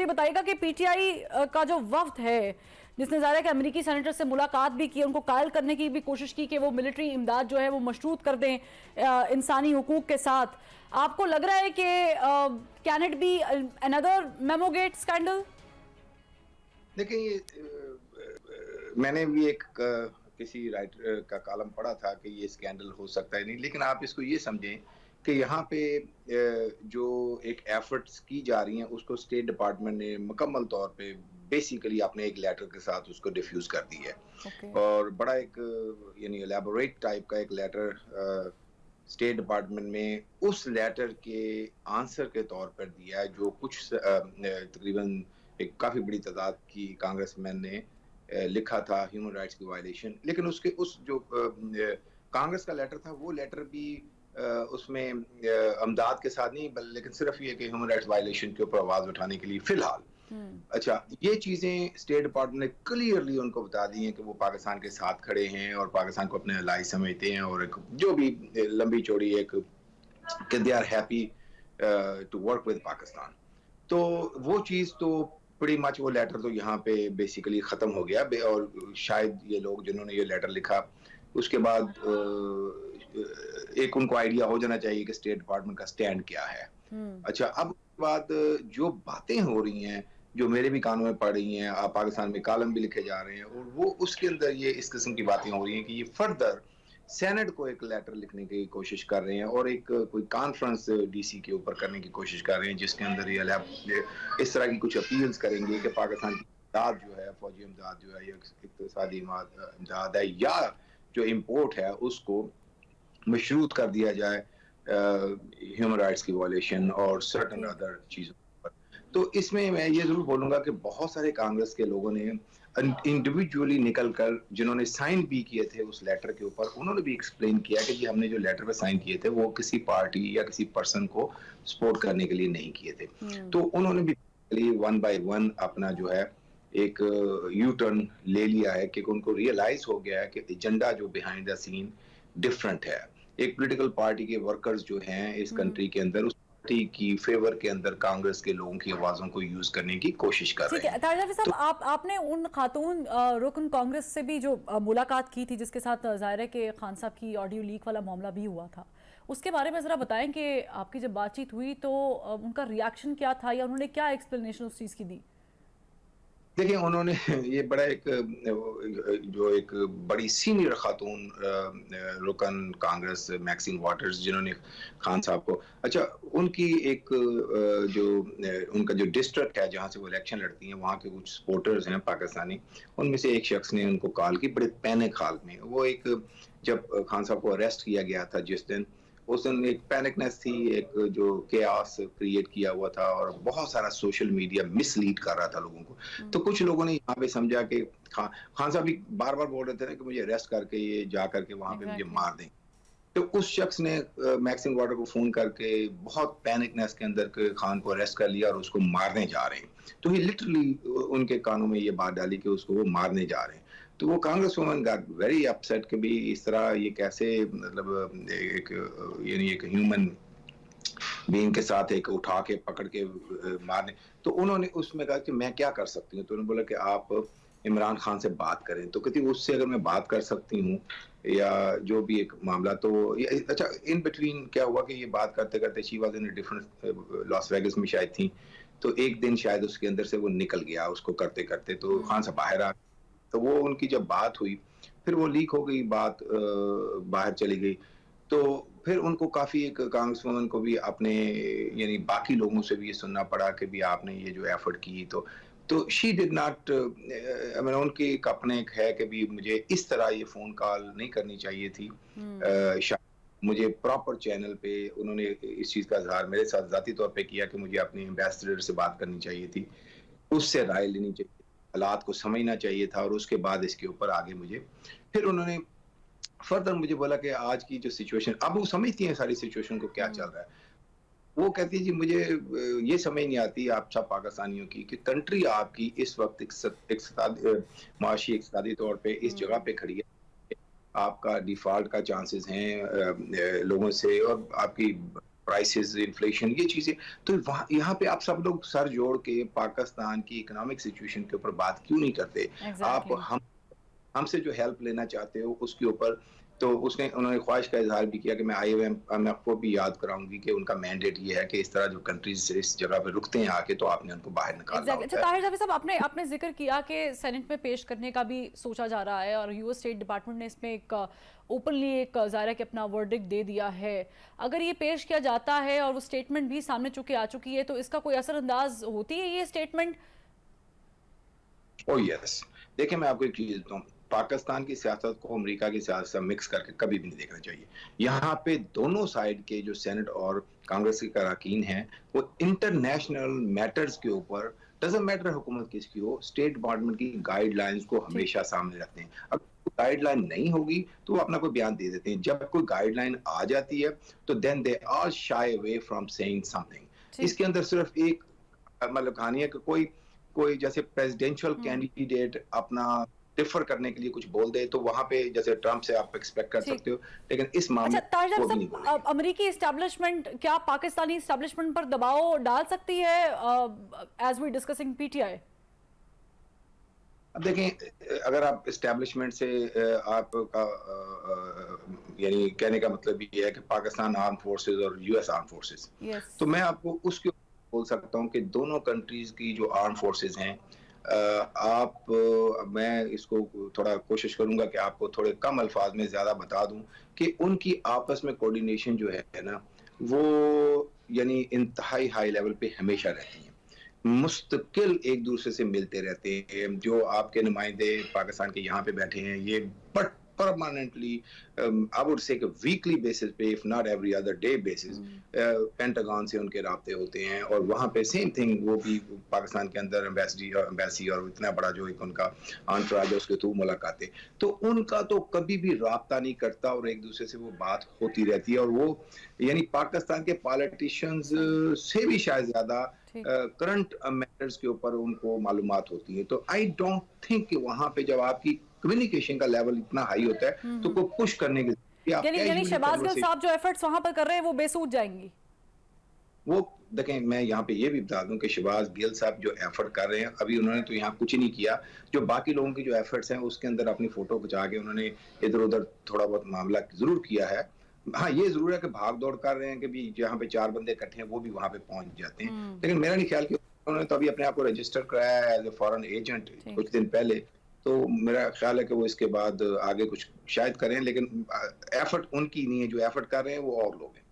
बताइएगा कि पीटीआई का जो वफ्द है जिसने ज़ाहिर है कि अमेरिकी सेनेटर से मुलाकात भी की, उनको कायल करने की भी कोशिश की कि वो मिलिट्री इमदाद जो है वो मशरूत कर दें इंसानी हुकूक के साथ, आपको लग रहा है कि can it be another memogate scandal? देखिए, मैंने भी एक किसी राइटर का कॉलम पढ़ा था कि ये स्कैंडल हो सकता है नहीं, लेकिन आप इसको ये समझें कि यहाँ पे जो एक एफर्ट्स की जा रही हैं उसको स्टेट डिपार्टमेंट ने मुकम्मल तौर पे बेसिकली अपने एक लेटर के साथ उसको डिफ्यूज कर दी है। और बड़ा एक यानी एलैबोरेट टाइप का एक लेटर स्टेट डिपार्टमेंट में उस लेटर के आंसर के तौर पर दिया है, जो कुछ तकरीबन एक काफी बड़ी तादाद की कांग्रेसमैन ने लिखा था ह्यूमन राइट्स की वायलेशन। लेकिन उसके उस जो कांग्रेस का लेटर था वो लेटर भी उसमें अमदाद के साथ नहीं, लेकिन सिर्फ ये कि ह्यूमन राइट्स वायलेशन के ऊपर आवाज उठाने के लिए फिलहाल। अच्छा, ये चीजें स्टेट डिपार्टमेंट ने क्लियरली उनको बता दी हैं कि वो पाकिस्तान के साथ खड़े हैं और पाकिस्तान को अपने अलाई समझते हैं, और एक जो भी लंबी चौड़ी एक कि they are happy to work with Pakistan. तो वो चीज तो बड़ी मच वो लेटर तो यहाँ पे बेसिकली खत्म हो गया। और शायद ये लोग जिन्होंने ये लेटर लिखा उसके बाद एक उनको आइडिया हो जाना चाहिए कि स्टेट डिपार्टमेंट का स्टैंड क्या है। अच्छा, अब बाद जो बातें हो रही हैं जो मेरे भी कानों में पड़ रही हैं, आप पाकिस्तान में कॉलम भी लिखे जा रहे हैं, और वो उसके अंदर ये इस किस्म की बातें हो रही हैं कि ये फर्दर सेनेट को एक लेटर लिखने की कोशिश कर रहे हैं और एक कोई कॉन्फ्रेंस डीसी के ऊपर करने की कोशिश कर रहे हैं, जिसके अंदर ये इस तरह की कुछ अपील्स करेंगे कि पाकिस्तान की इमदाद जो है, फौजी इमदाद जो है या इक़्तिसादी इमदाद है या जो इम्पोर्ट है उसको मशरूत कर दिया जाए ह्यूमन राइट्स की वायलेशन और सर्टन अदर चीजों पर। तो इसमें मैं ये जरूर बोलूंगा कि बहुत सारे कांग्रेस के लोगों ने इंडिविजुअली निकलकर जिन्होंने साइन भी किए थे उस लेटर के ऊपर, उन्होंने भी एक्सप्लेन किया कि जी हमने जो लेटर पे साइन किए थे वो किसी पार्टी या किसी पर्सन को सपोर्ट करने के लिए नहीं किए थे। तो उन्होंने भी वन बाय वन अपना जो है एक यू टर्न ले लिया है कि उनको रियलाइज हो गया है कि एजेंडा जो बिहाइंड द सीन डिफरेंट है। एक पॉलिटिकल पार्टी के वर्कर्स जो हैं इस कंट्री के अंदर उस पार्टी की फेवर के अंदर कांग्रेस के लोगों की आवाजों को यूज करने की कोशिश कर रहे हैं। तारिक जाफरी साहब, आपने उन खातून रुकन कांग्रेस से भी जो मुलाकात की थी जिसके साथ ज़ाहिर है कि खान साहब की ऑडियो लीक वाला मामला भी हुआ था, उसके बारे में जरा बताएं कि आपकी जब बातचीत हुई तो उनका रिएक्शन क्या था या उन्होंने क्या एक्सप्लेनेशन उस चीज की दी? देखिए, उन्होंने ये बड़ा एक जो एक बड़ी सीनियर खातून रुकन कांग्रेस मैक्सिम वाटर्स, जिन्होंने खान साहब को, अच्छा उनकी एक जो उनका जो डिस्ट्रिक्ट है जहां से वो इलेक्शन लड़ती हैं, वहां के कुछ सपोर्टर्स हैं पाकिस्तानी, उनमें से एक शख्स ने उनको कॉल की बड़े पैनिक हाल में। वो एक जब खान साहब को अरेस्ट किया गया था जिस दिन, उस दिन एक पैनिकनेस थी, एक जो केओस क्रिएट किया हुआ था और बहुत सारा सोशल मीडिया मिसलीड कर रहा था लोगों को। तो कुछ लोगों ने यहाँ पे समझा कि खान साहब भी बार बार बोल रहे थे ना कि मुझे अरेस्ट करके ये जा करके वहां पे मुझे मार दें। तो उस शख्स ने मैक्सिम वाटर को फोन करके बहुत पैनिकनेस के अंदर के खान को अरेस्ट कर लिया और उसको मारने जा रहे हैं। तो ये लिटरली उनके कानों में ये बात डाली कि उसको वो मारने जा रहे हैं। तो वो Congress woman got very upset कि भी इस तरह ये कैसे, मतलब एक यानी एक ह्यूमन बीइंग के साथ एक उठा के पकड़ के मारने। तो उन्होंने उसमें कहा कि मैं क्या कर सकती हूँ। तो उन्होंने बोला कि आप इमरान खान से बात करें। तो कहती उससे अगर मैं बात कर सकती हूँ या जो भी एक मामला, तो अच्छा इन बिटवीन क्या हुआ कि ये बात करते करते she was in different Las Vegas में शायद थी, तो एक दिन शायद उसके अंदर से वो निकल गया उसको करते करते, तो खान साहब बाहर आ, तो वो उनकी जब बात हुई फिर वो लीक हो गई, बात बाहर चली गई। तो फिर उनको काफी एक कांग्रेस वुमन को भी अपने यानी बाकी लोगों से भी ये सुनना पड़ा कि भी आपने ये जो एफर्ट की, तो शी डिड नॉट, उनकी एक अपने एक है कि भी मुझे इस तरह ये फोन कॉल नहीं करनी चाहिए थी। मुझे प्रॉपर चैनल पे उन्होंने इस चीज का इजहार मेरे साथ जाती तौर पे किया कि मुझे अपने एम्बेसडर से बात करनी चाहिए थी, उससे राय लेनी चाहिए, हालात को समझना चाहिए था, और उसके बाद इसके ऊपर आगे मुझे फिर उन्होंने फर्दर मुझे बोला कि आज की जो सिचुएशन, अब वो समझती हैं सारी सिचुएशन को क्या चल रहा है। वो कहती है जी मुझे ये समझ नहीं आती आप सब पाकिस्तानियों की कि कंट्री आपकी इस वक्त माशी इक़्तिसादी तौर पे इस जगह पे खड़ी है, आपका डिफॉल्ट का चांसेस हैं लोगों से, और आपकी प्राइसेस, इन्फ्लेशन, ये चीजें। तो वहाँ यहाँ पे आप सब लोग सर जोड़ के पाकिस्तान की इकोनॉमिक सिचुएशन के ऊपर बात क्यों नहीं करते? आप एग्जैक्टली। हमसे जो हेल्प लेना चाहते हो उसके ऊपर, तो उसने उन्होंने ख्वाहिश का इजहार भी किया कि मैं IMF को भी याद कराऊंगी कि उनका मैंडेट ये है कि इस तरह जो कंट्रीज इस जगह पे रुकते हैं आके, तो आपने उनको बाहर निकालना एग्जैक्टली। अच्छा होता है। ताहिर जावेद साहब, आपने आपने जिक्र किया कि सेनेट में पेश करने का भी सोचा जा रहा है और यूएस स्टेट डिपार्टमेंट ने इसमें एक ओपनली एक ज़ाहिर है कि अपना वर्डिक्ट दे दिया है। अगर ये पेश किया जाता है और वो स्टेटमेंट भी सामने चुके आ चुकी है, तो इसका कोई असरअंदाज होती है ये स्टेटमेंट? ओह यस, देखिए मैं आपको एक चीज बताऊं, पाकिस्तान की सियासत को अमेरिका की सियासत से मिक्स करके कभी भी नहीं देखना चाहिए। यहाँ पे दोनों साइड के जो सेनेट और कांग्रेस के अरकान हैं, वो इंटरनेशनल मैटर्स के ऊपर, डजंट मैटर हुकूमत किसकी हो, स्टेट डिपार्टमेंट की गाइडलाइंस को हमेशा सामने रखते हैं। अब गाइडलाइन नहीं होगी तो वो अपना कोई बयान दे देते हैं। जब कोई गाइडलाइन आ जाती है तो then they are shy away from saying something. इसके अंदर सिर्फ एक मतलब कहानी है कि कोई कोई जैसे प्रेसिडेंशियल कैंडिडेट अपना डिफर करने के लिए कुछ बोल दे, तो वहां पे जैसे ट्रम्प से आप एक्सपेक्ट कर सकते हो, लेकिन इस मामले अच्छा ताहिर वो भी जावेद नहीं साहब, बोलेंगे। अमेरिकी एस्टेब्लिशमेंट क्या पाकिस्तानी एस्टेब्लिशमेंट पर दबाव डाल सकती है एज वी डिस्कसिंग पीटीआई? अब देखें, अगर आप एस्टेब्लिशमेंट से आपका यानी कहने का मतलब ये है कि पाकिस्तान आर्म फोर्सेस और US आर्म फोर्सेस, यस। तो मैं आपको उसके बोल सकता हूँ कि दोनों कंट्रीज की जो आर्म फोर्सेस हैं, मैं इसको थोड़ा कोशिश करूंगा कि आपको थोड़े कम अल्फाज में ज्यादा बता दूं कि उनकी आपस में कोऑर्डिनेशन जो है ना, वो यानी इंतहाई हाई लेवल पे हमेशा रहती है, मुस्तकिल एक दूसरे से मिलते रहते हैं। जो आपके नुमाइंदे पाकिस्तान के यहाँ पे बैठे हैं, ये but permanently I would say weekly basis पे, if not every other day basis, Pentagon से उनके राब्ते होते हैं। और वहाँ पे सेम थिंग, वो भी पाकिस्तान के अंदर एम्बेसी और इतना बड़ा जो एक उनका अंतराज है उसके थ्रू मुलाकातें, तो उनका तो कभी भी राब्ता नहीं करता और एक दूसरे से वो बात होती रहती है। और वो यानी पाकिस्तान के पॉलिटिशियंस से भी शायद ज्यादा करंट मैटर्स के ऊपर उनको मालूमात होती है। तो आई डोंट थिंक कि वहां पे जब आपकी कम्युनिकेशन का लेवल इतना हाई होता है तो कोई पुश करने की यानी शहबाज गिल साहब जो एफर्ट्स वहां पर कर रहे हैं वो बेसूद जाएंगी। वो देखें, मैं यहाँ पे ये भी बता दूं कि शहबाज गिल साहब जो एफर्ट कर रहे हैं, अभी उन्होंने तो यहाँ कुछ नहीं किया। जो बाकी लोगों की जो एफर्ट्स हैं उसके अंदर अपनी फोटो खिंचा के उन्होंने इधर उधर थोड़ा बहुत मामला जरूर किया है। हाँ, ये जरूर है कि भाग दौड़ कर रहे हैं कि भी जहाँ पे 4 बंदे इकट्ठे हैं वो भी वहां पे पहुंच जाते हैं, लेकिन मेरा नहीं ख्याल कि उन्होंने तो अभी अपने आप को रजिस्टर कराया है एज ए फॉरेन एजेंट कुछ दिन पहले। तो मेरा ख्याल है कि वो इसके बाद आगे कुछ शायद करें, लेकिन एफर्ट उनकी नहीं है, जो एफर्ट कर रहे हैं वो और लोग हैं।